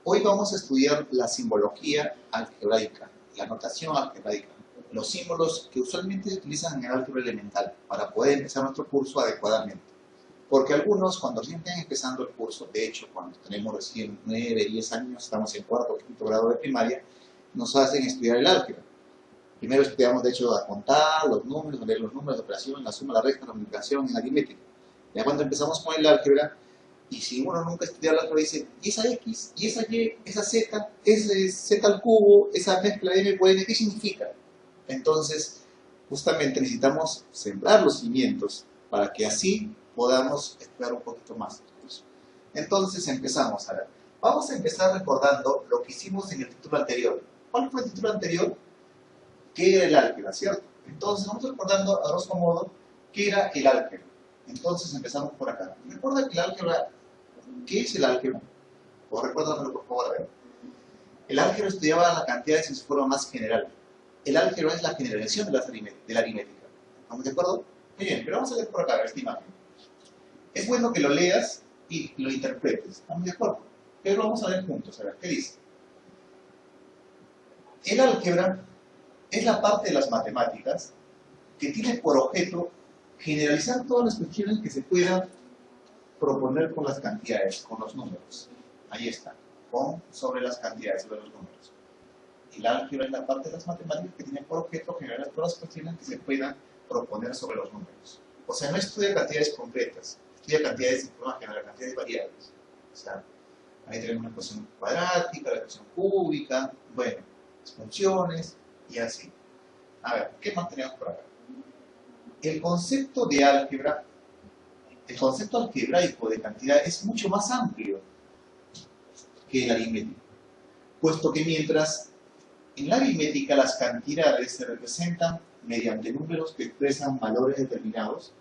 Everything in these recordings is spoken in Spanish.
Hoy vamos a estudiar la simbología algebraica, la notación algebraica, los símbolos que usualmente se utilizan en el álgebra elemental para poder empezar nuestro curso adecuadamente. Porque algunos, cuando recién están empezando el curso, de hecho, cuando tenemos recién 9, 10 años, estamos en cuarto o quinto grado de primaria, nos hacen estudiar el álgebra. Primero estudiamos, de hecho, a contar los números, a leer los números, la operación, la suma, la resta, la multiplicación, en aritmética. Ya cuando empezamos con el álgebra, y si uno nunca estudia el álgebra, dice, ¿y esa X, y esa Y, esa Z, ese Z al cubo, esa mezcla M por N, qué significa? Entonces, justamente necesitamos sembrar los cimientos para que así podamos estudiar un poquito más. Entonces empezamos a ver. Vamos a empezar recordando lo que hicimos en el título anterior. ¿Cuál fue el título anterior? ¿Qué era el álgebra, cierto? Entonces vamos recordando a grosso modo qué era el álgebra. Entonces empezamos por acá. Recuerda que el álgebra, ¿qué es el álgebra? O recuérdamelo por favor, a ver. El álgebra estudiaba la cantidad en su forma más general. El álgebra es la generalización de la aritmética. ¿Estamos de acuerdo? Muy bien, pero vamos a ver por acá, a ver esta imagen. Es bueno que lo leas y lo interpretes. ¿Estamos de acuerdo? Pero vamos a ver juntos, a ver, ¿qué dice? El álgebra es la parte de las matemáticas que tiene por objeto generalizar todas las cuestiones que se puedan proponer con las cantidades, con los números. Ahí está, sobre las cantidades, sobre los números. El álgebra es la parte de las matemáticas que tiene por objeto generalizar todas las cuestiones que se puedan proponer sobre los números. O sea, no estudia cantidades concretas, estudia cantidades de forma general, cantidades variables. O sea, ahí tenemos la ecuación cuadrática, la ecuación cúbica, bueno, las funciones y así. A ver, ¿qué más tenemos por acá? El concepto de álgebra, el concepto algebraico de cantidad es mucho más amplio que la aritmética, puesto que mientras en la aritmética las cantidades se representan mediante números que expresan valores determinados,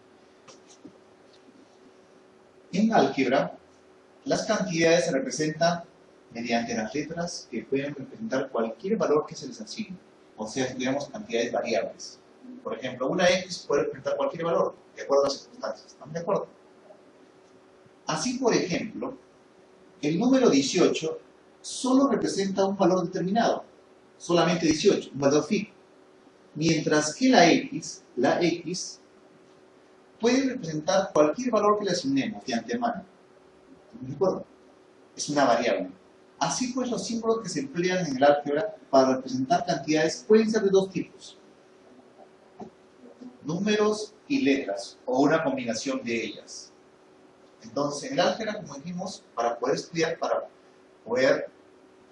en álgebra las cantidades se representan mediante las letras que pueden representar cualquier valor que se les asigne. O sea, estudiamos cantidades variables. Por ejemplo, una X puede representar cualquier valor, de acuerdo a las circunstancias. ¿Están de acuerdo? Así, por ejemplo, el número 18 solo representa un valor determinado, solamente 18, un valor fijo. Mientras que la X puede representar cualquier valor que le asignemos de antemano. ¿De acuerdo? Es una variable. Así pues, los símbolos que se emplean en el álgebra para representar cantidades pueden ser de dos tipos: números y letras, o una combinación de ellas. Entonces, en el álgebra, como dijimos, para poder estudiar, para poder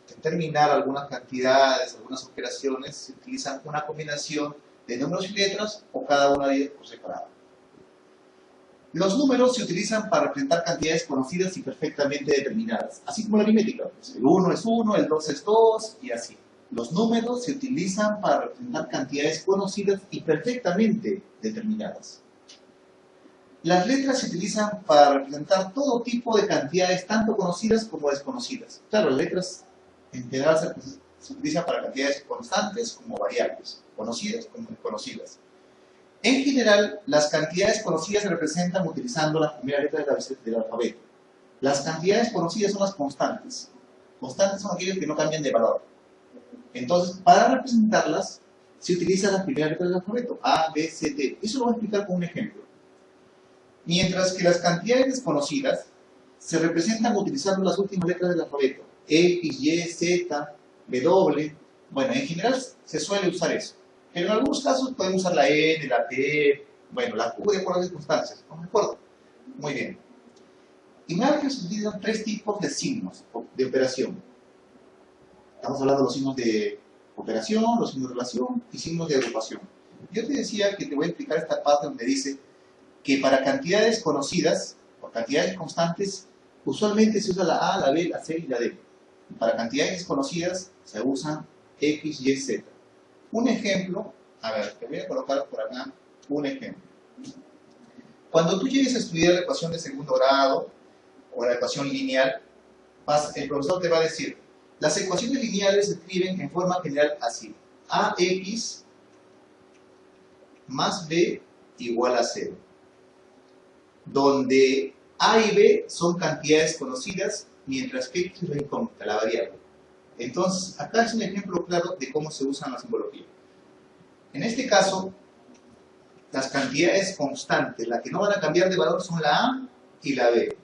determinar algunas cantidades, algunas operaciones, se utilizan una combinación de números y letras, o cada una de ellas por separado. Los números se utilizan para representar cantidades conocidas y perfectamente determinadas, así como la aritmética. Pues el 1 es 1, el 2 es 2, y así. Los números se utilizan para representar cantidades conocidas y perfectamente determinadas. Las letras se utilizan para representar todo tipo de cantidades, tanto conocidas como desconocidas. Claro, las letras en general se utilizan para cantidades constantes como variables, conocidas como desconocidas. En general, las cantidades conocidas se representan utilizando las primeras letras del alfabeto. Las cantidades conocidas son las constantes. Constantes son aquellas que no cambian de valor. Entonces, para representarlas, se utilizan las primeras letras del alfabeto, A, B, C, D. Eso lo voy a explicar con un ejemplo. Mientras que las cantidades desconocidas se representan utilizando las últimas letras del alfabeto, X, Y, Z, W. Bueno, en general se suele usar eso. Pero en algunos casos podemos usar la N, la T, bueno, la Q de acuerdo a las circunstancias. ¿Estamos de acuerdo? Muy bien. En álgebra se utilizan tres tipos de signos de operación. Estamos hablando de los signos de operación, los signos de relación y signos de agrupación. Yo te decía que te voy a explicar esta parte donde dice que para cantidades conocidas o cantidades constantes, usualmente se usa la A, la B, la C y la D. Para cantidades desconocidas se usan X, Y, Z. Un ejemplo, a ver, te voy a colocar por acá un ejemplo. Cuando tú llegues a estudiar la ecuación de segundo grado o la ecuación lineal, el profesor te va a decir, las ecuaciones lineales se escriben en forma general así: AX más B igual a 0. Donde A y B son cantidades conocidas mientras que X es la incógnita, la variable. Entonces, acá es un ejemplo claro de cómo se usan la simbología. En este caso, las cantidades constantes, las que no van a cambiar de valor son la A y la B.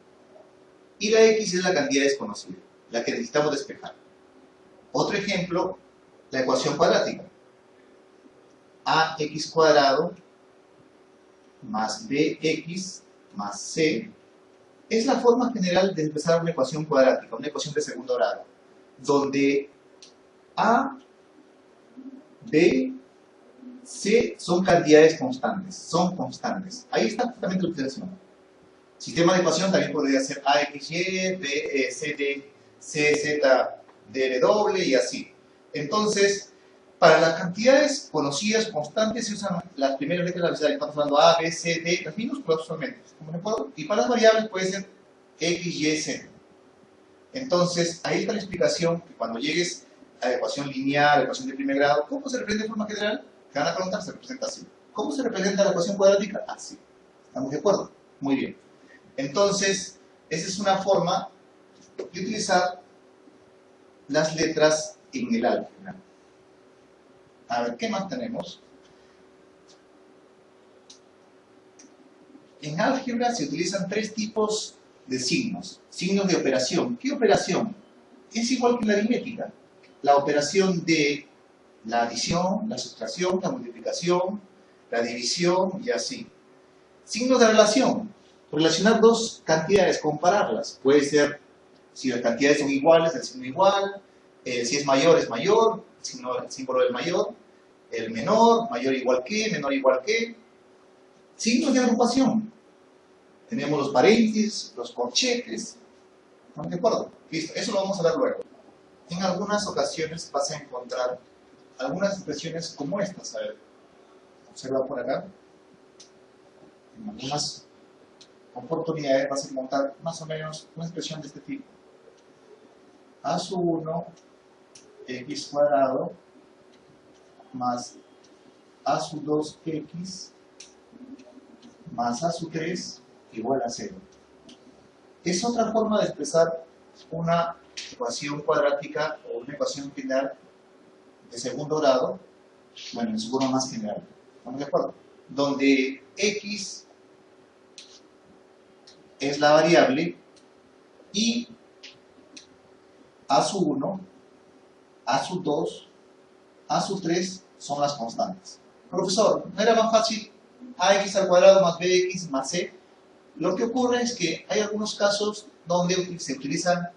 Y la X es la cantidad desconocida, la que necesitamos despejar. Otro ejemplo, la ecuación cuadrática. AX cuadrado más BX más C es la forma general de empezar una ecuación cuadrática, una ecuación de segundo grado, donde A, B, C son cantidades constantes, son constantes. Ahí está justamente la utilización. Sistema de ecuación también podría ser AXY, B, CD, CZ, DW y así. Entonces, para las cantidades conocidas, constantes, se usan las primeras letras de la abecedario. Estamos hablando A, B, C, D, las minúsculas usualmente. ¿Cómo me acuerdo? Y para las variables puede ser X, Y, Z. Entonces, ahí está la explicación que cuando llegues a la ecuación lineal, la ecuación de primer grado, ¿cómo se representa de forma general? Te van a preguntar, se representa así. ¿Cómo se representa la ecuación cuadrática? Así. ¿Estamos de acuerdo? Muy bien. Entonces, esa es una forma de utilizar las letras en el álgebra. A ver, ¿qué más tenemos? En álgebra se utilizan tres tipos de signos. Signos de operación. ¿Qué operación? Es igual que en la aritmética. La operación de la adición, la sustracción, la multiplicación, la división y así. Signos de relación. Relacionar dos cantidades, compararlas. Puede ser, si las cantidades son iguales, el signo igual. Si es mayor, el símbolo del mayor. El menor, mayor igual que, menor igual que. Signos de agrupación. Tenemos los paréntesis, los corchetes. ¿Estamos de acuerdo? Listo, eso lo vamos a ver luego. En algunas ocasiones vas a encontrar algunas expresiones como estas. A ver, observa por acá. En algunas oportunidades vas a encontrar más o menos una expresión de este tipo. A sub 1, x cuadrado, más a sub 2x, más a sub 3, igual a 0. Es otra forma de expresar una ecuación cuadrática o una ecuación general de segundo grado, bueno, en su forma más general. ¿Estamos de acuerdo? Donde x es la variable y a sub 1, a sub 2, a sub 3 son las constantes. Profesor, ¿no era más fácil ax al cuadrado más bx más c? Lo que ocurre es que hay algunos casos donde se utilizan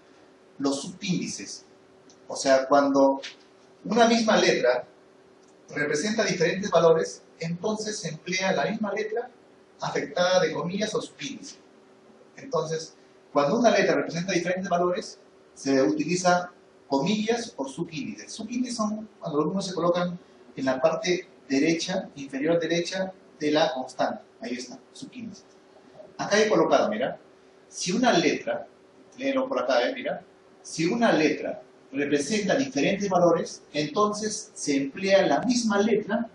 los subíndices. O sea, cuando una misma letra representa diferentes valores, entonces se emplea la misma letra afectada de comillas o subíndice. Entonces, cuando una letra representa diferentes valores, se utiliza comillas o subíndices. Subíndices son cuando los números se colocan en la parte derecha, inferior derecha de la constante. Ahí está, subíndices. Acá he colocado, mira, si una letra, léelo por acá, mira, si una letra representa diferentes valores, entonces se emplea la misma letra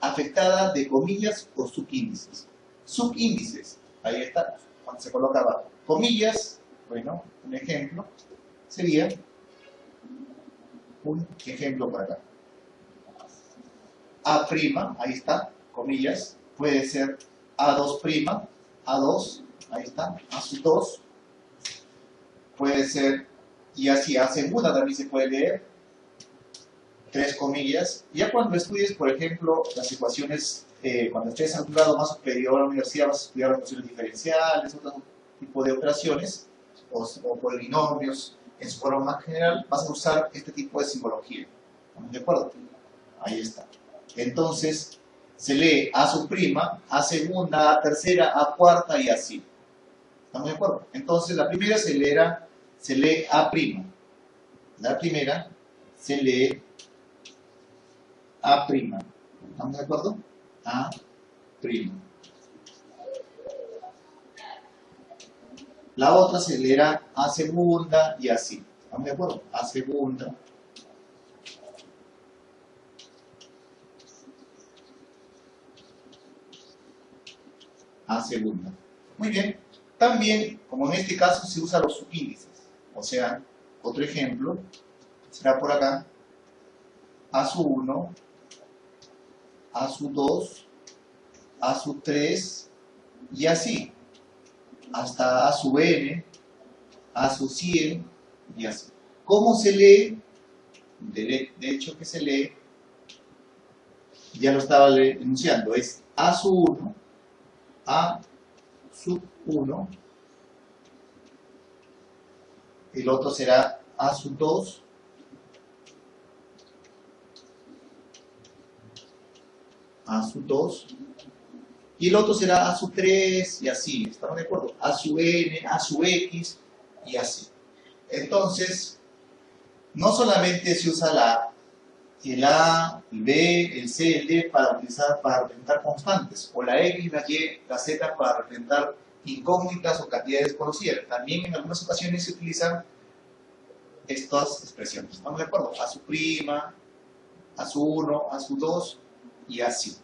afectada de comillas o subíndices. Subíndices, ahí está, cuando se coloca abajo. Comillas, bueno, un ejemplo, sería un ejemplo por acá. A', ahí está, comillas, puede ser A2', A2, ahí está, A sub 2, puede ser, y así A segunda también se puede leer, 3 comillas. Ya cuando estudies, por ejemplo, las ecuaciones, cuando estés en un grado más superior a la universidad, vas a estudiar ecuaciones diferenciales, otro tipo de operaciones, o polinomios, en su forma más general, vas a usar este tipo de simbología. ¿Estamos de acuerdo? Ahí está. Entonces, se lee A sub', A segunda, A tercera, A cuarta y así. ¿Estamos de acuerdo? Entonces, la primera se lee A'. La primera se lee A'. ¿Estamos de acuerdo? A'. La otra se leerá A segunda y así. ¿Estamos de acuerdo? A segunda. A segunda. Muy bien. También, como en este caso, se usan los subíndices. O sea, otro ejemplo será por acá, A sub 1, A sub 2, A sub 3 y así, hasta A sub n, A sub 100 y así. ¿Cómo se lee? De hecho que se lee, ya lo estaba enunciando, es A sub 1, A sub 1, el otro será A sub 2, A sub 2, y el otro será A sub 3 y así, ¿estamos de acuerdo? A sub n, A sub x y así. Entonces, no solamente se usa el A, el B, el C, el D para representar constantes, o la X, la Y, la Z para representar incógnitas o cantidades desconocidas. También en algunas ocasiones se utilizan estas expresiones. ¿Estamos de acuerdo? A sub prima, A sub 1, A sub 2 y así.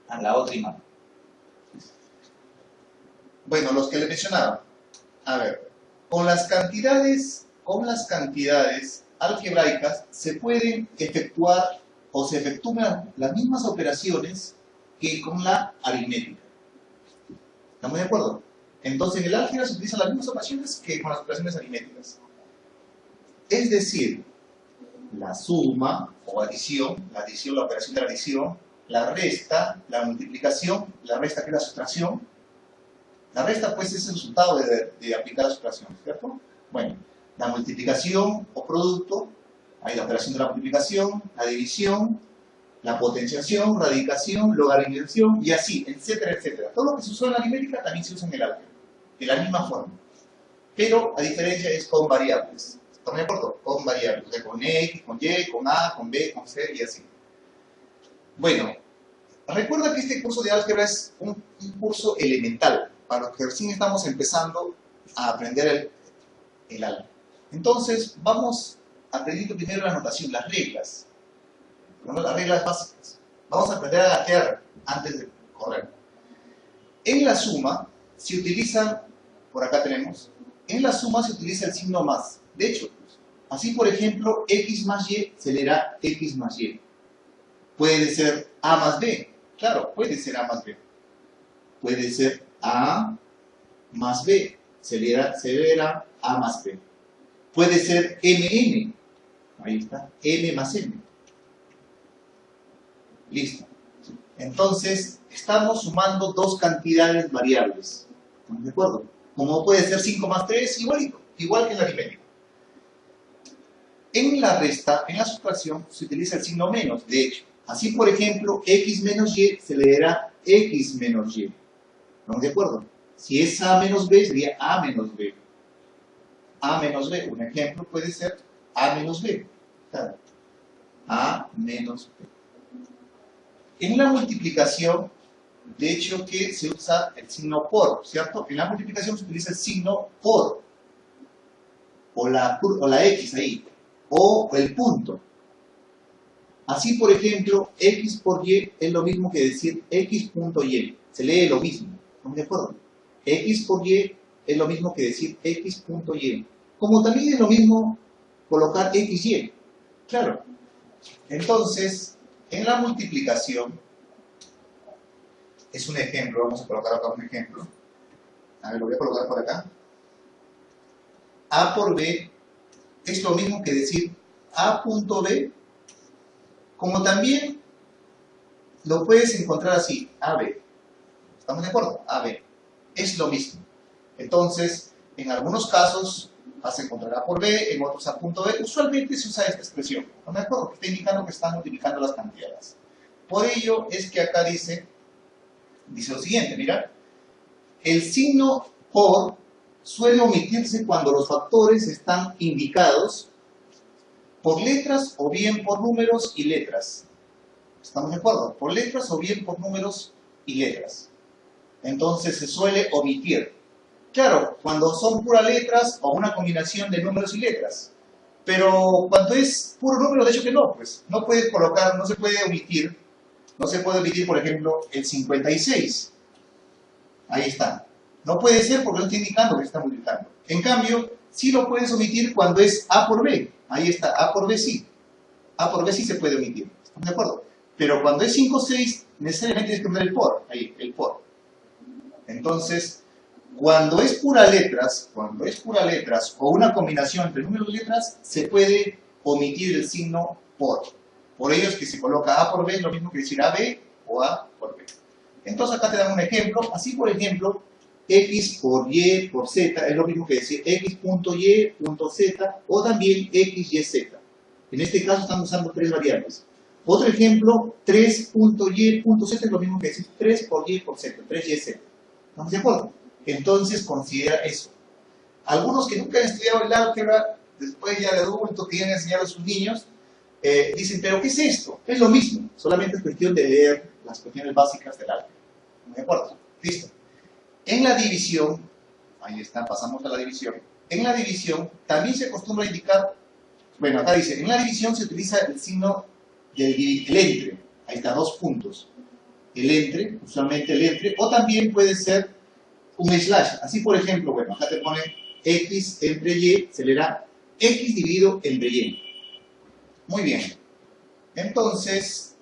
A la otra imagen. Bueno, los que les mencionaba. A ver, con las cantidades algebraicas se pueden efectuar o se efectúan las mismas operaciones que con la aritmética. ¿Estamos de acuerdo? Entonces en el álgebra se utilizan las mismas operaciones que con las operaciones aritméticas. Es decir, la suma o adición, la operación de la adición, la resta, la multiplicación, la resta que es la sustracción. La resta pues es el resultado de aplicar la sustracción, ¿cierto? Bueno, la multiplicación o producto, hay la operación de la multiplicación, la división, la potenciación, radicación, logaritmización y así, etcétera, etcétera. Todo lo que se usó en la aritmética también se usa en el álgebra, de la misma forma. Pero la diferencia es con variables. ¿Estamos de acuerdo? Con variables, o sea, con X, con Y, con A, con B, con C y así. Bueno, recuerda que este curso de álgebra es un curso elemental, para los que recién estamos empezando a aprender el álgebra. Entonces, vamos aprendiendo primero la notación, las reglas. Las reglas básicas. Vamos a aprender a gatear antes de correr. En la suma se utiliza, por acá tenemos, en la suma se utiliza el signo más. De hecho, así por ejemplo, X más Y se leerá X más Y. Puede ser A más B. Claro, puede ser A más B. Puede ser A más B. Se leerá A más B. Puede ser MN. Ahí está. M más M. Listo. Entonces, estamos sumando dos cantidades variables. ¿Estamos de acuerdo? Como puede ser 5 más 3, igualito. Igual que en la aritmética. En la resta, en la sustracción, se utiliza el signo menos. De hecho, así por ejemplo, X menos Y se leerá X menos Y. ¿Estamos de acuerdo? Si es A menos B, sería A menos B. A menos B. Un ejemplo puede ser A menos B. Claro. A menos B. En la multiplicación, de hecho que se usa el signo por, ¿cierto? En la multiplicación se utiliza el signo por. O la X ahí. O el punto. Así, por ejemplo, X por Y es lo mismo que decir X punto Y. Se lee lo mismo. ¿Estamos de acuerdo? X por Y es lo mismo que decir X punto Y. Como también es lo mismo colocar XY. Claro. Entonces, en la multiplicación, es un ejemplo, vamos a colocar acá un ejemplo. A ver, lo voy a colocar por acá. A por B es lo mismo que decir A punto B, como también lo puedes encontrar así, AB. ¿Estamos de acuerdo? AB. Es lo mismo. Entonces, en algunos casos vas a encontrar A por B, en otros A punto B. Usualmente se usa esta expresión. ¿Estamos de acuerdo? Que está indicando que están multiplicando las cantidades. Por ello es que acá dice lo siguiente, mira. El signo por suele omitirse cuando los factores están indicados por letras o bien por números y letras. ¿Estamos de acuerdo? Por letras o bien por números y letras. Entonces se suele omitir. Claro, cuando son puras letras o una combinación de números y letras. Pero cuando es puro número, de hecho que no, pues no puedes colocar, no se puede omitir. No se puede omitir, por ejemplo, el 56. Ahí está. No puede ser porque no está indicando que está multiplicando. En cambio, Sí lo puedes omitir cuando es A por B. Ahí está, A por B sí. A por B sí se puede omitir. ¿Estamos de acuerdo? Pero cuando es 5 o 6, necesariamente tienes que poner el por. Ahí, el por. Entonces, cuando es pura letras o una combinación entre números y letras, se puede omitir el signo por. Por ello es que se coloca A por B, es lo mismo que decir AB o A por B. Entonces acá te dan un ejemplo. Así, por ejemplo, X por Y por Z es lo mismo que decir X.Y.Z o también XYZ. En este caso estamos usando tres variables. Otro ejemplo, 3.Y.Z es lo mismo que decir 3 por Y por Z, 3YZ. ¿Estamos de acuerdo? Entonces considera eso. Algunos que nunca han estudiado el álgebra, después ya de adultos, que quieren enseñar a sus niños, dicen, ¿pero qué es esto? Es lo mismo, solamente es cuestión de leer las cuestiones básicas del álgebra. ¿De acuerdo? Listo. En la división, ahí está, pasamos a la división. En la división también se acostumbra a indicar, bueno, acá dice, en la división se utiliza el signo del entre. Ahí está, 2 puntos. El entre, usualmente el entre, o también puede ser un slash. Así, por ejemplo, bueno, acá te ponen X entre Y, se leerá X dividido entre Y. Muy bien. Entonces,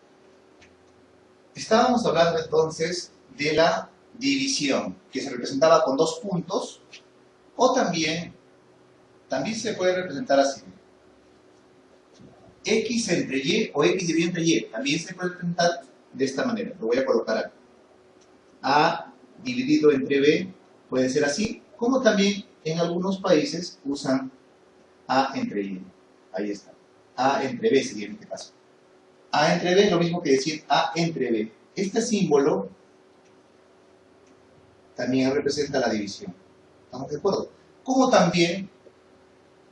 estábamos hablando entonces de la división, que se representaba con 2 puntos, o también se puede representar así. X entre Y o X dividido entre Y, también se puede representar de esta manera. Lo voy a colocar aquí. A dividido entre B puede ser así, como también en algunos países usan A entre Y. Ahí está. A entre B sería en este caso. A entre B es lo mismo que decir A entre B. Este símbolo también representa la división. ¿Estamos de acuerdo? Como también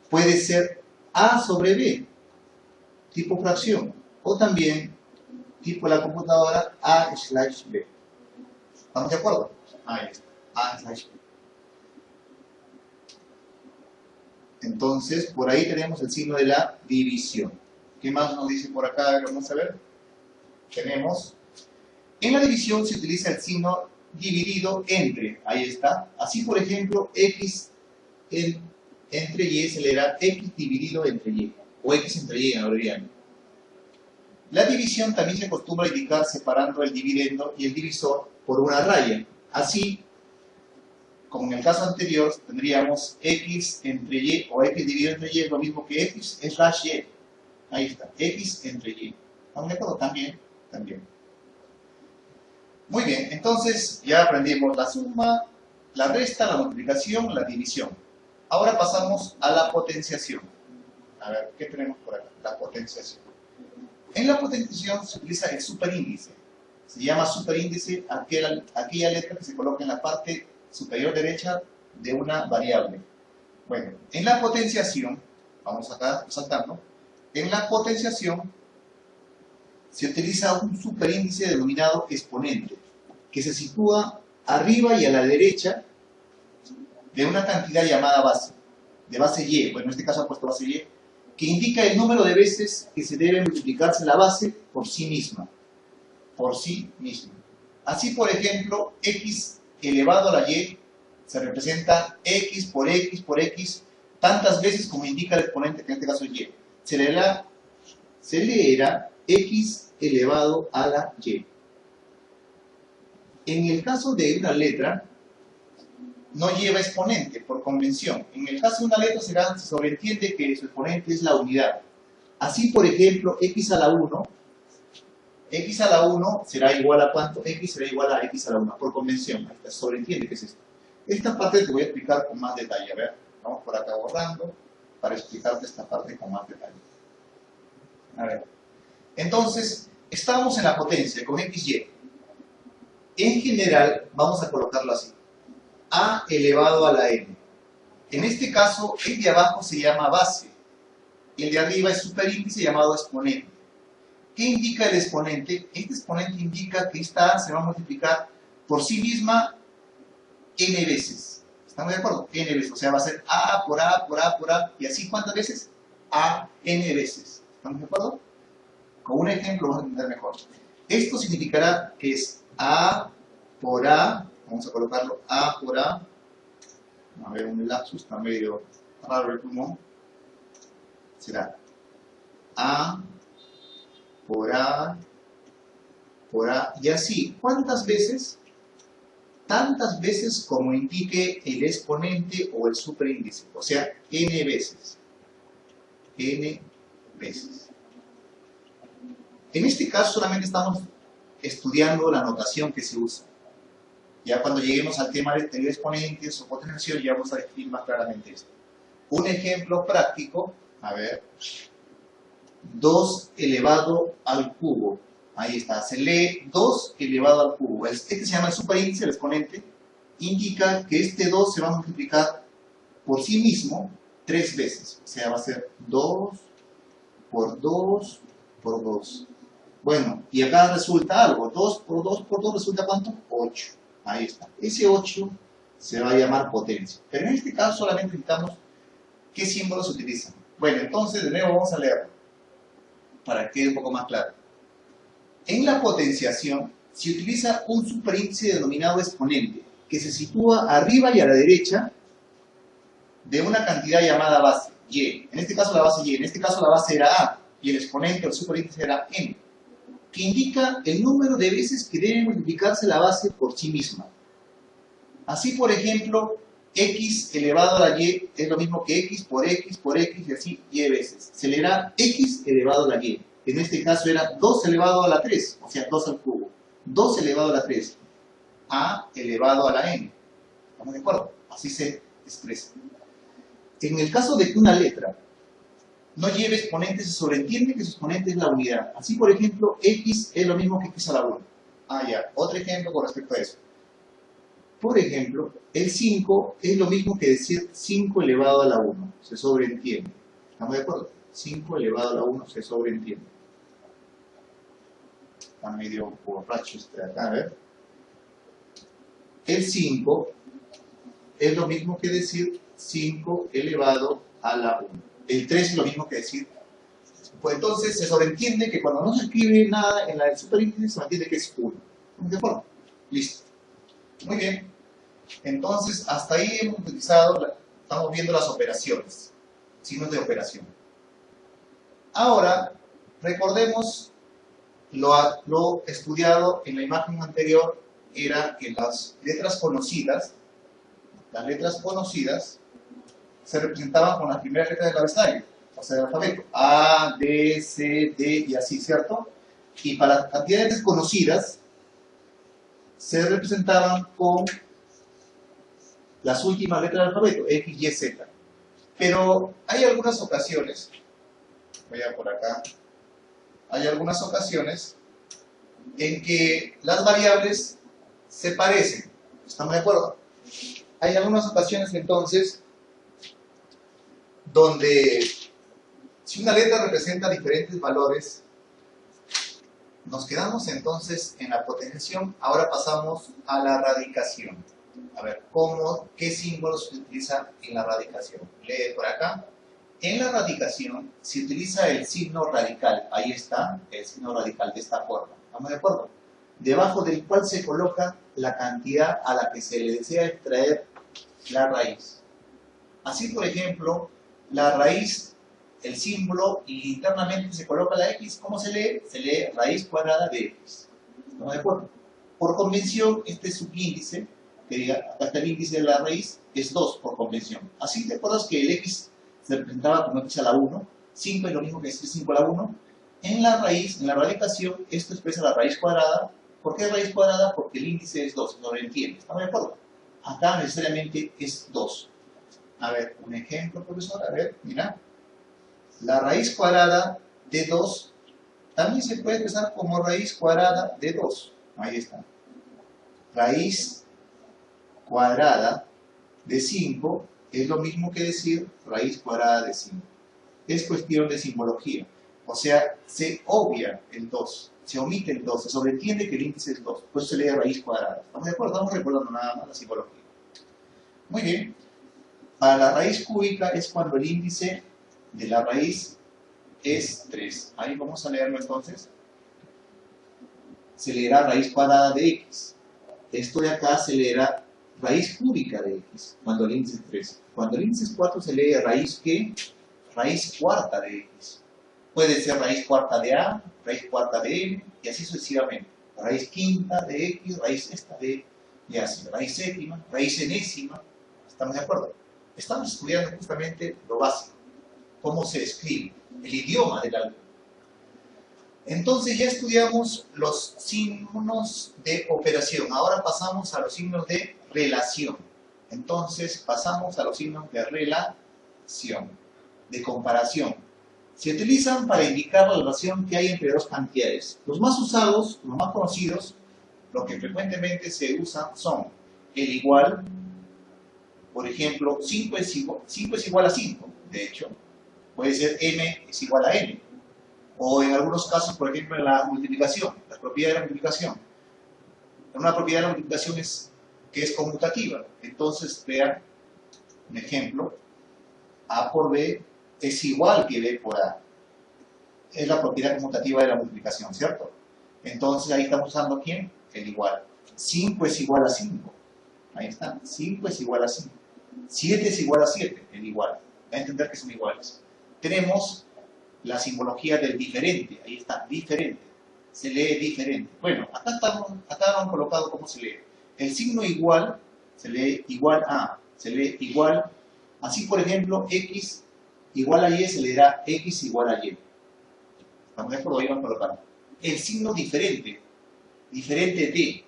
puede ser A sobre B, tipo fracción, o también tipo la computadora A/B. ¿Estamos de acuerdo? Ahí está, A/B. Entonces, por ahí tenemos el signo de la división. ¿Qué más nos dice por acá? Vamos a ver. Tenemos, en la división se utiliza el signo dividido entre, ahí está. Así, por ejemplo, X entre Y se leerá X dividido entre Y, o X entre Y en abreviado. La división también se acostumbra a indicar separando el dividendo y el divisor por una raya. Así, como en el caso anterior, tendríamos X entre Y o X dividido entre Y es lo mismo que X slash Y. Ahí está, X entre Y. ¿Estamos de acuerdo? También. Muy bien, entonces ya aprendimos la suma, la resta, la multiplicación, la división. Ahora pasamos a la potenciación. A ver, ¿qué tenemos por acá? La potenciación. En la potenciación se utiliza el superíndice. Se llama superíndice aquella letra que se coloca en la parte superior derecha de una variable. Bueno, en la potenciación, vamos acá saltando, en la potenciación se utiliza un superíndice denominado exponente, que se sitúa arriba y a la derecha de una cantidad llamada base, de base Y, bueno en este caso ha puesto base Y, que indica el número de veces que se debe multiplicarse la base por sí misma. Así, por ejemplo, X elevado a la Y se representa X por X por X tantas veces como indica el exponente, que en este caso es Y. Se leerá X elevado a la Y. En el caso de una letra, no lleva exponente por convención. En el caso de una letra se sobreentiende que su exponente es la unidad. Así, por ejemplo, X a la 1 será igual a ¿cuánto? X será igual a X a la 1, por convención. Se sobreentiende que es esto. Esta parte te voy a explicar con más detalle. A ver, vamos por acá borrando para explicarte esta parte con más detalle. A ver. Entonces, estamos en la potencia con XY. En general, vamos a colocarlo así. A elevado a la n. En este caso, el de abajo se llama base. El de arriba es superíndice llamado exponente. ¿Qué indica el exponente? Este exponente indica que esta A se va a multiplicar por sí misma n veces. ¿Estamos de acuerdo? N veces. O sea, va a ser A por A por A por A. ¿Y así cuántas veces? A n veces. ¿Estamos de acuerdo? Con un ejemplo vamos a entender mejor. Esto significará que es A por A. Vamos a colocarlo A por A. A ver, un lapsus está medio raro el pulmón, será A por A por A, y así. ¿Cuántas veces? Tantas veces como indique el exponente o el superíndice, o sea, n veces. N veces. En este caso solamente estamos estudiando la notación que se usa. Ya cuando lleguemos al tema de exponentes o potenciación ya vamos a definir más claramente esto. Un ejemplo práctico, a ver, 2 elevado al cubo. Ahí está, se lee 2 elevado al cubo. Este se llama el superíndice, el exponente, indica que este 2 se va a multiplicar por sí mismo 3 veces. O sea, va a ser 2 por 2 por 2. Bueno, y acá resulta algo. 2 por 2 por 2 resulta ¿cuánto? 8. Ahí está. Ese 8 se va a llamar potencia. Pero en este caso solamente necesitamos qué símbolos se utilizan. Bueno, entonces de nuevo vamos a leerlo para que quede un poco más claro. En la potenciación se utiliza un superíndice denominado exponente que se sitúa arriba y a la derecha de una cantidad llamada base, y. En este caso la base y, en este caso la base era a, y el exponente o el superíndice era n, que indica el número de veces que debe multiplicarse la base por sí misma. Así, por ejemplo, x elevado a la y es lo mismo que x por x y así y veces. Se leerá x elevado a la y. En este caso era 2 elevado a la 3, o sea, 2 al cubo. 2 elevado a la 3. A elevado a la n. ¿Estamos de acuerdo? Así se expresa. En el caso de que una letra no lleve exponentes, se sobreentiende que su exponente es la unidad. Así, por ejemplo, x es lo mismo que x a la 1. Ah, ya. Otro ejemplo con respecto a eso. Por ejemplo, el 5 es lo mismo que decir 5 elevado a la 1. Se sobreentiende. ¿Estamos de acuerdo? 5 elevado a la 1 se sobreentiende. Está medio borracho este de acá, a ver. El 5 es lo mismo que decir 5 elevado a la 1. El 3 es lo mismo que decir. Pues entonces se sobreentiende que cuando no se escribe nada en la del superíndice, se entiende que es 1. ¿Estamos de acuerdo? Listo. Muy bien. Entonces, hasta ahí hemos utilizado, estamos viendo las operaciones, signos de operación. Ahora, recordemos lo estudiado en la imagen anterior, era que las letras conocidas se representaban con las primeras letras del abecedario, o sea, del alfabeto, A, B, C, D y así, ¿cierto? Y para las cantidades desconocidas se representaban con las últimas letras del alfabeto, X, Y, Z. Pero hay algunas ocasiones, voy a por acá, hay algunas ocasiones en que las variables se parecen. ¿Estamos de acuerdo? Hay algunas ocasiones entonces donde si una letra representa diferentes valores, nos quedamos entonces en la potenciación. Ahora pasamos a la radicación. A ver, ¿qué símbolos se utiliza en la radicación? Lee por acá. En la radicación se utiliza el signo radical. Ahí está, el signo radical de esta forma. ¿Estamos de acuerdo? Debajo del cual se coloca la cantidad a la que se le desea extraer la raíz. Así, por ejemplo, la raíz, el símbolo, y internamente se coloca la x. ¿Cómo se lee? Se lee raíz cuadrada de x. ¿Estamos de acuerdo? Por convención, este subíndice, que diga, hasta el índice de la raíz, es 2 por convención. Así te acuerdas que el x se representaba como x a la 1, 5 es lo mismo que decir 5 a la 1. En la raíz, en la radicación, esto expresa la raíz cuadrada. ¿Por qué raíz cuadrada? Porque el índice es 2, no lo entiende. ¿Estamos de acuerdo? Acá necesariamente es 2. A ver, un ejemplo, profesor. A ver, mira. La raíz cuadrada de 2 también se puede expresar como raíz cuadrada de 2. Ahí está. Raíz cuadrada de 5 es lo mismo que decir raíz cuadrada de 5. Es cuestión de simbología. O sea, se obvia el 2, se omite el 2, se sobreentiende que el índice es 2. Por eso se lee raíz cuadrada. ¿Estamos de acuerdo? Estamos recordando nada más la simbología. Muy bien. Para la raíz cúbica es cuando el índice de la raíz es 3. Ahí vamos a leerlo entonces. Se leerá raíz cuadrada de x. Esto de acá se leerá raíz cúbica de x, cuando el índice es 3. Cuando el índice es 4 se lee raíz ¿qué? Raíz cuarta de x. Puede ser raíz cuarta de a, raíz cuarta de m, y así sucesivamente. Raíz quinta de x, raíz sexta de y así. Raíz séptima, raíz enésima. ¿Estamos de acuerdo? Estamos estudiando justamente lo básico. Cómo se escribe, el idioma del álgebra. Entonces ya estudiamos los signos de operación. Ahora pasamos a los signos de relación. Entonces pasamos a los signos de relación, de comparación. Se utilizan para indicar la relación que hay entre dos cantidades. Los más usados, los más conocidos, los que frecuentemente se usan son el igual. Por ejemplo, 5 es igual a 5, de hecho. Puede ser m es igual a n. O en algunos casos, por ejemplo, en la multiplicación, las propiedades de la multiplicación. Una propiedad de la multiplicación es que es conmutativa. Entonces, vean un ejemplo. A por b es igual que b por a. Es la propiedad conmutativa de la multiplicación, ¿cierto? Entonces, ahí estamos usando ¿quién? El igual. 5 es igual a 5. Ahí está. 5 es igual a 5. 7 es igual a 7. El igual. Va a entender que son iguales. Tenemos la simbología del diferente, ahí está, diferente, se lee diferente. Bueno, acá han colocado cómo se lee. El signo igual, se lee igual a, se lee igual, así por ejemplo, x igual a y se leerá x igual a y. ¿Estamos de acuerdo? Ahí van colocando. El signo diferente, diferente de,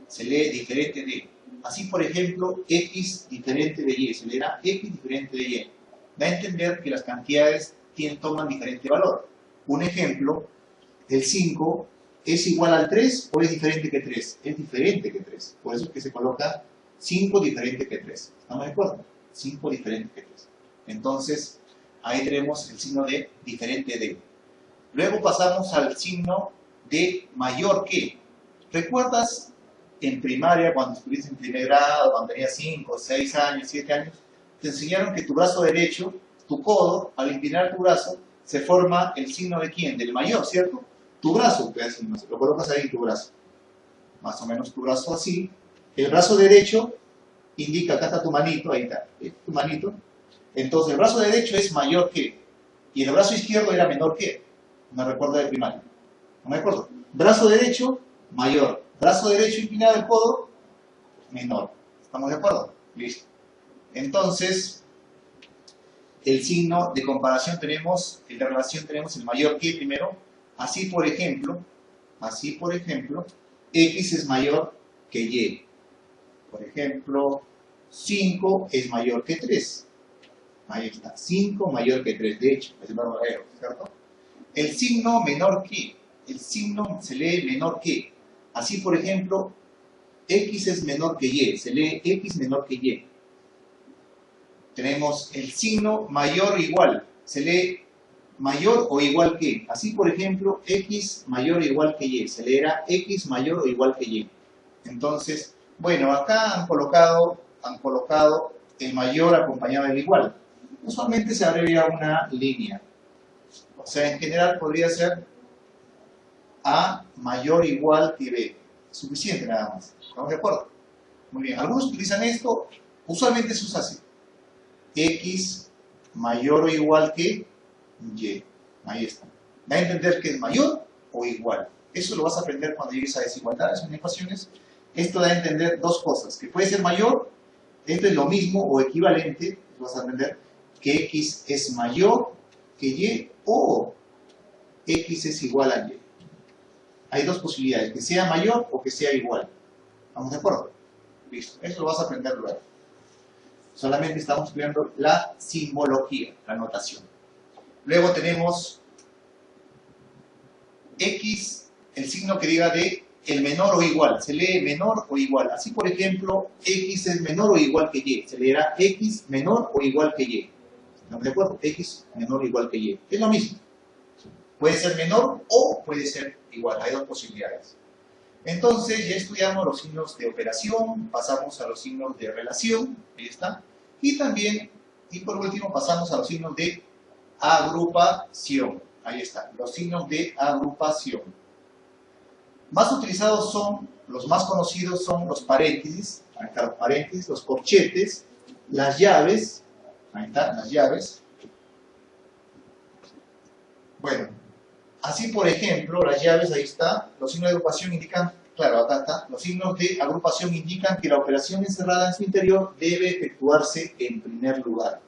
se lee diferente de. Así por ejemplo, x diferente de y, se leerá x diferente de y. Da a entender que las cantidades toman diferente valor. Un ejemplo, el 5 es igual al 3 o es diferente que 3. Es diferente que 3. Por eso es que se coloca 5 diferente que 3. ¿Estamos de acuerdo? 5 diferente que 3. Entonces, ahí tenemos el signo de diferente de. Luego pasamos al signo de mayor que. ¿Recuerdas en primaria, cuando estuviste en primer grado, cuando tenías 5, 6 años, 7 años, te enseñaron que tu brazo derecho, tu codo, al inclinar tu brazo, se forma el signo de quién? Del mayor, ¿cierto? Tu brazo, lo colocas ahí, tu brazo. Más o menos tu brazo así. El brazo derecho indica, acá está tu manito, ahí está, tu manito. Entonces el brazo derecho es mayor que, y el brazo izquierdo era menor que. Me recuerda de primaria. ¿No me acuerdo? Brazo derecho, mayor. Brazo derecho inclinado del codo, menor. ¿Estamos de acuerdo? Listo. Entonces, el signo de comparación tenemos, el de relación tenemos el mayor que primero. Así por ejemplo, x es mayor que y. Por ejemplo, 5 es mayor que 3. Ahí está, 5 mayor que 3, de hecho, es el verdadero, ¿cierto? El signo menor que, el signo se lee menor que. Así por ejemplo, x es menor que y, se lee x menor que y. Tenemos el signo mayor o igual, se lee mayor o igual que. Así, por ejemplo, x mayor o igual que y, se leerá x mayor o igual que y. Entonces, bueno, acá han colocado el mayor acompañado del igual. Usualmente se abrevia una línea. O sea, en general podría ser a mayor o igual que b. Suficiente nada más. ¿Estamos de acuerdo? Muy bien. Algunos utilizan esto, usualmente se usa así. X mayor o igual que y. Ahí está. Da a entender que es mayor o igual. Eso lo vas a aprender cuando llegues a desigualdades en ecuaciones. Esto da a entender dos cosas. Que puede ser mayor, esto es lo mismo o equivalente, vas a aprender que x es mayor que y o x es igual a y. Hay dos posibilidades, que sea mayor o que sea igual. ¿Estamos de acuerdo? Listo. Eso lo vas a aprender luego. Solamente estamos estudiando la simbología, la notación. Luego tenemos x, el signo que diga de el menor o igual. Se lee menor o igual. Así, por ejemplo, x es menor o igual que y. Se leerá x menor o igual que y. ¿Estamos de acuerdo? X menor o igual que y. Es lo mismo. Puede ser menor o puede ser igual. Hay dos posibilidades. Entonces ya estudiamos los signos de operación, pasamos a los signos de relación, ahí está, y también, y por último pasamos a los signos de agrupación, ahí está, los signos de agrupación. Más utilizados son, los más conocidos son los paréntesis, ahí están los paréntesis, los corchetes, las llaves, ahí están las llaves. Bueno, así por ejemplo, las llaves, ahí está, los signos de agrupación indican, claro, acá está, los signos de agrupación indican que la operación encerrada en su interior debe efectuarse en primer lugar.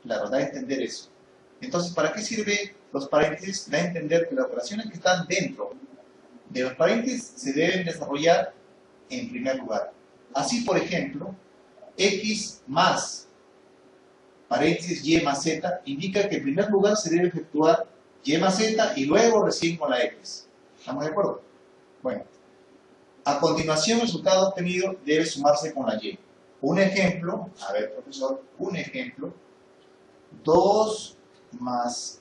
Claro, da a entender eso. Entonces, ¿para qué sirve los paréntesis? Da a entender que las operaciones que están dentro de los paréntesis se deben desarrollar en primer lugar. Así, por ejemplo, X más paréntesis Y más Z indica que en primer lugar se debe efectuar Y más Z y luego recién con la X. ¿Estamos de acuerdo? Bueno, a continuación el resultado obtenido debe sumarse con la Y. Un ejemplo, a ver profesor, un ejemplo, 2 más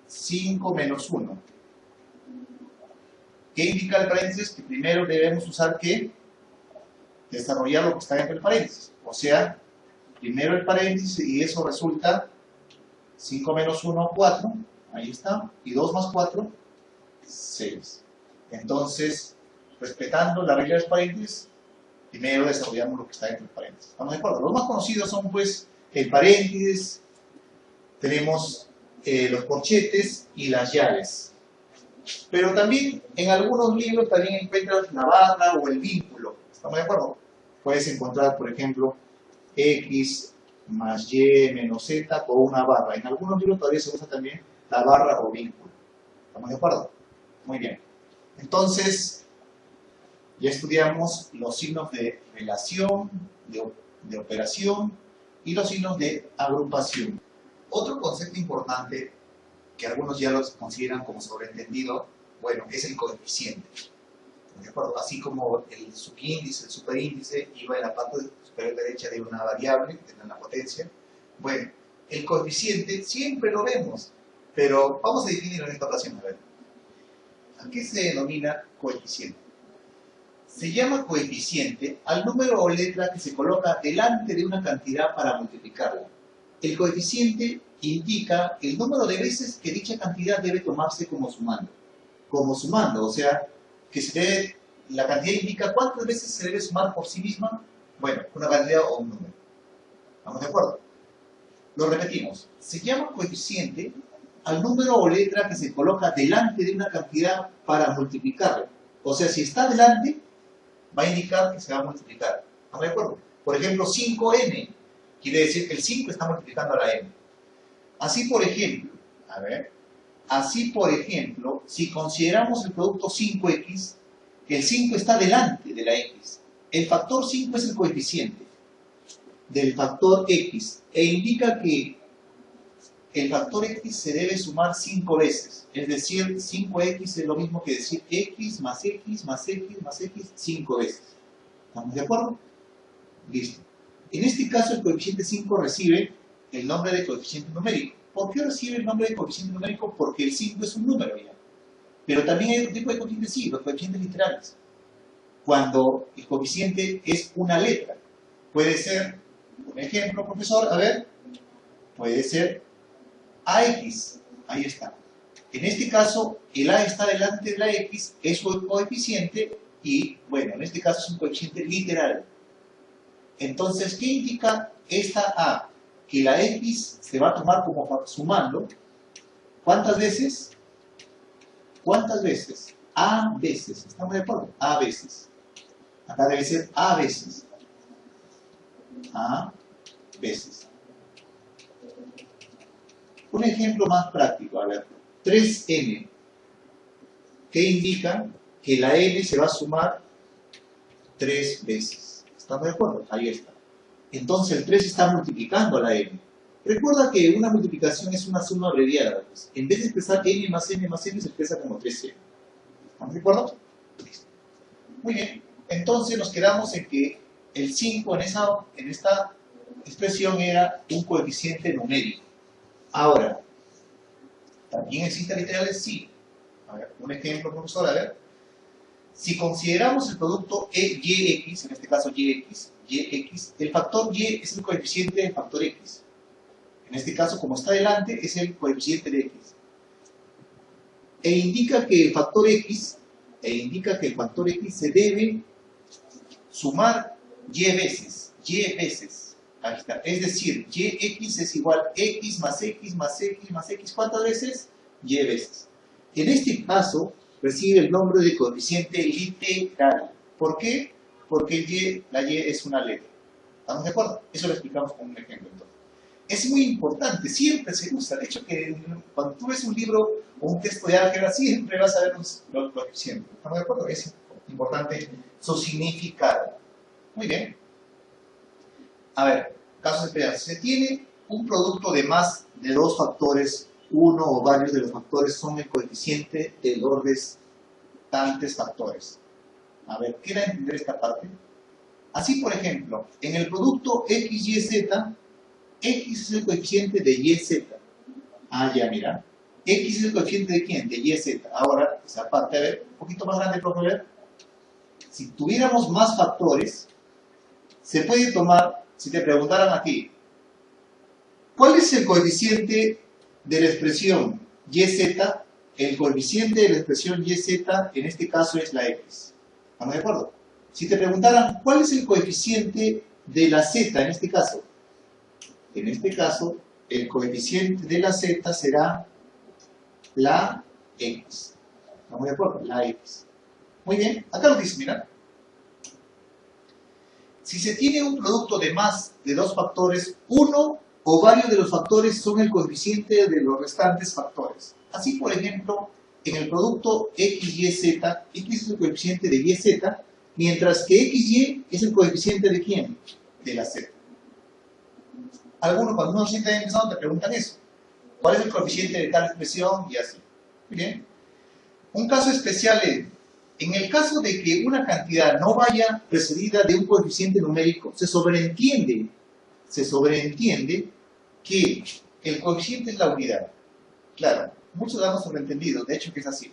5 menos 1. ¿Qué indica el paréntesis? Que primero debemos usar ¿qué? Desarrollar lo que está dentro del paréntesis. O sea, primero el paréntesis y eso resulta 5 menos 1, 4. Ahí está. Y 2 más 4, 6. Entonces, respetando la regla de los paréntesis, primero desarrollamos lo que está dentro del paréntesis. ¿Estamos de acuerdo? Los más conocidos son pues el paréntesis, tenemos los corchetes y las llaves. Pero también en algunos libros también encuentras la barra o el vínculo. ¿Estamos de acuerdo? Puedes encontrar, por ejemplo, X más Y menos Z con una barra. En algunos libros todavía se usa también la barra o vínculo. ¿Estamos de acuerdo? Muy bien. Entonces, ya estudiamos los signos de relación, de operación y los signos de agrupación. Otro concepto importante que algunos ya los consideran como sobreentendido, bueno, es el coeficiente. ¿De acuerdo? Así como el subíndice, el superíndice iba en la parte superior derecha de una variable, de una potencia. Bueno, el coeficiente siempre lo vemos, pero vamos a definirlo en esta ocasión. A ver, ¿a qué se denomina coeficiente? Se llama coeficiente al número o letra que se coloca delante de una cantidad para multiplicarla. El coeficiente indica el número de veces que dicha cantidad debe tomarse como sumando. Como sumando, o sea, que se debe, la cantidad indica cuántas veces se debe sumar por sí misma, bueno, una cantidad o un número. ¿Estamos de acuerdo? Lo repetimos. Se llama coeficiente al número o letra que se coloca delante de una cantidad para multiplicarla. O sea, si está delante, va a indicar que se va a multiplicar. ¿Estamos de acuerdo? Por ejemplo, 5n quiere decir que el 5 está multiplicando a la n. Así por ejemplo, a ver, así por ejemplo, si consideramos el producto 5x, el 5 está delante de la x. El factor 5 es el coeficiente del factor x e indica que el factor x se debe sumar 5 veces. Es decir, 5x es lo mismo que decir x más x más x más x 5 veces. ¿Estamos de acuerdo? Listo. En este caso el coeficiente 5 recibe el nombre de coeficiente numérico. ¿Por qué recibe el nombre de coeficiente numérico? Porque el 5 es un número ya. Pero también hay otro tipo de coeficientes, sí, los coeficientes literales. Cuando el coeficiente es una letra. Puede ser, un ejemplo, profesor, a ver, puede ser AX. Ahí está. En este caso, el A está delante de la X, es un coeficiente y, bueno, en este caso es un coeficiente literal. Entonces, ¿qué indica esta A? Que la X se va a tomar como sumando. ¿Cuántas veces? ¿Cuántas veces? A veces. ¿Estamos de acuerdo? A veces. Acá debe ser A veces. A veces. Un ejemplo más práctico, a ver. 3n. ¿Qué indica? Que la n se va a sumar 3 veces. ¿Estamos de acuerdo? Ahí está. Entonces el 3 está multiplicando a la n. Recuerda que una multiplicación es una suma abreviada. Pues. En vez de expresar n más n más n, se expresa como 3n. ¿Estamos de acuerdo? Listo. Muy bien. Entonces nos quedamos en que el 5 en esta expresión era un coeficiente numérico. Ahora, ¿también existen literales? Sí. A ver, un ejemplo, profesor, a ver. Si consideramos el producto YX, en este caso YX, el factor Y es el coeficiente del factor X. En este caso, como está delante, es el coeficiente de X. E indica que el factor X se debe sumar y veces, ahí está, es decir, yx es igual x más x más x más x, ¿cuántas veces? Y veces. En este caso, recibe el nombre de coeficiente literal. ¿Por qué? Porque la y es una letra. ¿Estamos de acuerdo? Eso lo explicamos con un ejemplo entonces. Es muy importante, siempre se usa. De hecho, que cuando tú ves un libro o un texto de álgebra, siempre vas a ver los coeficientes. ¿Estamos de acuerdo? Es importante su significado. Muy bien. A ver, casos especiales. Se tiene un producto de más de dos factores, uno o varios de los factores son el coeficiente de los restantes factores. A ver, ¿quieren entender esta parte? Así, por ejemplo, en el producto x, y, z, x es el coeficiente de y, z. Ah, ya, mira. X es el coeficiente de quién? De y, z. Ahora, esa parte, a ver, un poquito más grande, por favor. Si tuviéramos más factores, se puede tomar, si te preguntaran aquí, ¿cuál es el coeficiente de la expresión yz? El coeficiente de la expresión yz, en este caso, es la x. ¿Estamos de acuerdo? Si te preguntaran, ¿cuál es el coeficiente de la z en este caso? En este caso, el coeficiente de la z será la x. ¿Estamos de acuerdo? La x. Muy bien, acá lo dice, mira. Si se tiene un producto de más de dos factores, uno o varios de los factores son el coeficiente de los restantes factores. Así, por ejemplo, en el producto x, y, z, x es el coeficiente de y, z, mientras que x, y es el coeficiente de ¿quién? De la z. Algunos, cuando uno se está empezando, te preguntan eso. ¿Cuál es el coeficiente de tal expresión? Y así. Muy bien. Un caso especial es, en el caso de que una cantidad no vaya precedida de un coeficiente numérico, se sobreentiende que el coeficiente es la unidad. Claro, muchos damos sobreentendido, de hecho que es así.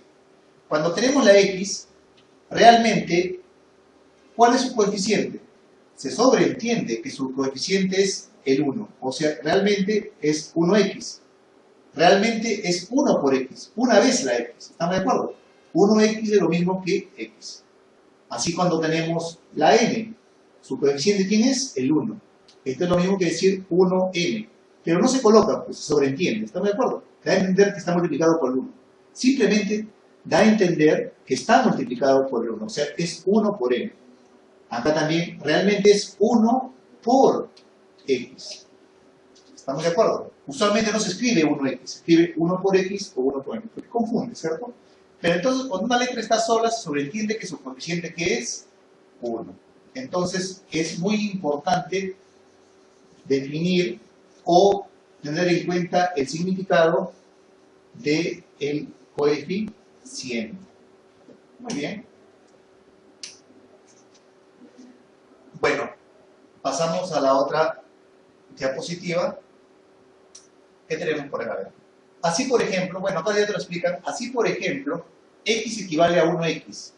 Cuando tenemos la x, realmente, ¿cuál es su coeficiente? Se sobreentiende que su coeficiente es el 1, o sea, realmente es 1x. Realmente es 1 por x, una vez la x, ¿estamos de acuerdo? 1x es lo mismo que x. Así cuando tenemos la n, su coeficiente ¿quién es? El 1. Esto es lo mismo que decir 1n. Pero no se coloca, pues se sobreentiende, ¿estamos de acuerdo? Da a entender que está multiplicado por el 1. Simplemente da a entender que está multiplicado por el 1, o sea, es 1 por n. Acá también realmente es 1 por x. ¿Estamos de acuerdo? Usualmente no se escribe 1x, se escribe 1 por x o 1 por n, porque confunde, ¿cierto? Pero entonces, cuando una letra está sola, se sobreentiende que su coeficiente ¿qué es? 1. Entonces, es muy importante definir o tener en cuenta el significado del coeficiente. Muy bien. Bueno, pasamos a la otra diapositiva. ¿Qué tenemos por acá? Así, por ejemplo, bueno, acá ya te lo explican. Así, por ejemplo, x equivale a 1x.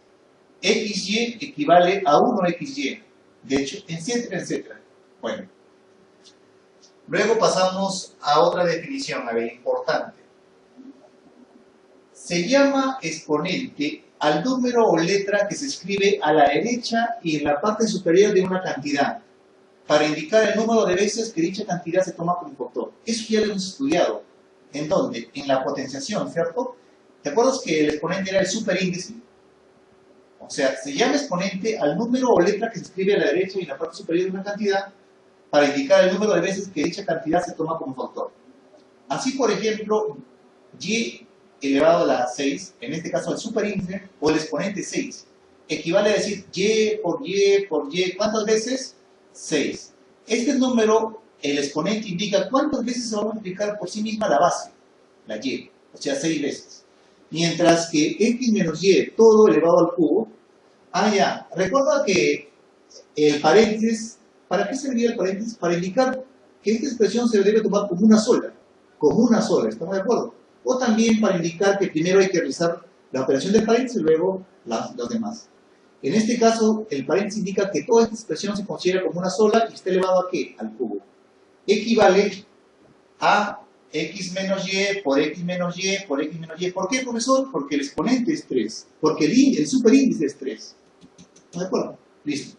xy equivale a 1xy. De hecho, etcétera, etcétera. Bueno. Luego pasamos a otra definición, a ver, importante. Se llama exponente al número o letra que se escribe a la derecha y en la parte superior de una cantidad, para indicar el número de veces que dicha cantidad se toma como factor. Eso ya lo hemos estudiado. ¿En dónde? En la potenciación, ¿cierto? ¿Te acuerdas que el exponente era el superíndice? O sea, se llama exponente al número o letra que se escribe a la derecha y en la parte superior de una cantidad, para indicar el número de veces que dicha cantidad se toma como factor. Así, por ejemplo, y elevado a la 6, en este caso el superíndice, o el exponente 6, equivale a decir y por y por y, ¿cuántas veces? 6. Este número, el exponente indica cuántas veces se va a multiplicar por sí misma la base, la y, o sea, 6 veces. Mientras que x menos y, todo elevado al cubo, ya, recuerda que el paréntesis, ¿para qué servía el paréntesis? Para indicar que esta expresión se debe tomar como una sola, ¿estamos de acuerdo? O también para indicar que primero hay que realizar la operación del paréntesis y luego los demás. En este caso, el paréntesis indica que toda esta expresión se considera como una sola y está elevado ¿a qué? Al cubo. Equivale a x menos y por x menos y por x menos y. ¿Por qué, profesor? Porque el exponente es 3. Porque el superíndice es 3. ¿De acuerdo? Listo.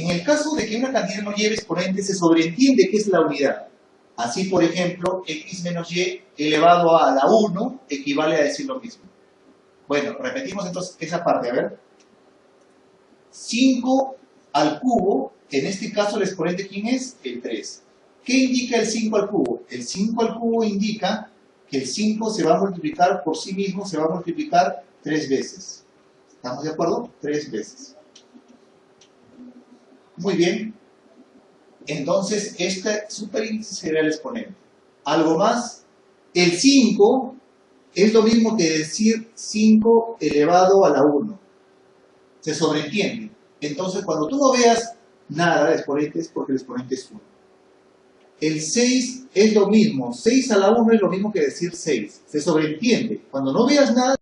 En el caso de que una cantidad no lleve exponente, se sobreentiende que es la unidad. Así, por ejemplo, x menos y elevado a la 1 equivale a decir lo mismo. Bueno, repetimos entonces esa parte, a ver. 5 al cubo, en este caso el exponente, ¿quién es? El 3. ¿Qué indica el 5 al cubo? El 5 al cubo indica que el 5 se va a multiplicar por sí mismo, se va a multiplicar 3 veces. ¿Estamos de acuerdo? 3 veces. Muy bien. Entonces, este superíndice será el exponente. ¿Algo más? El 5 es lo mismo que decir 5 elevado a la 1. Se sobreentiende. Entonces, cuando tú no veas nada de exponentes, porque el exponente es 1. El 6 es lo mismo. 6 a la 1 es lo mismo que decir 6. Se sobreentiende. Cuando no veas nada,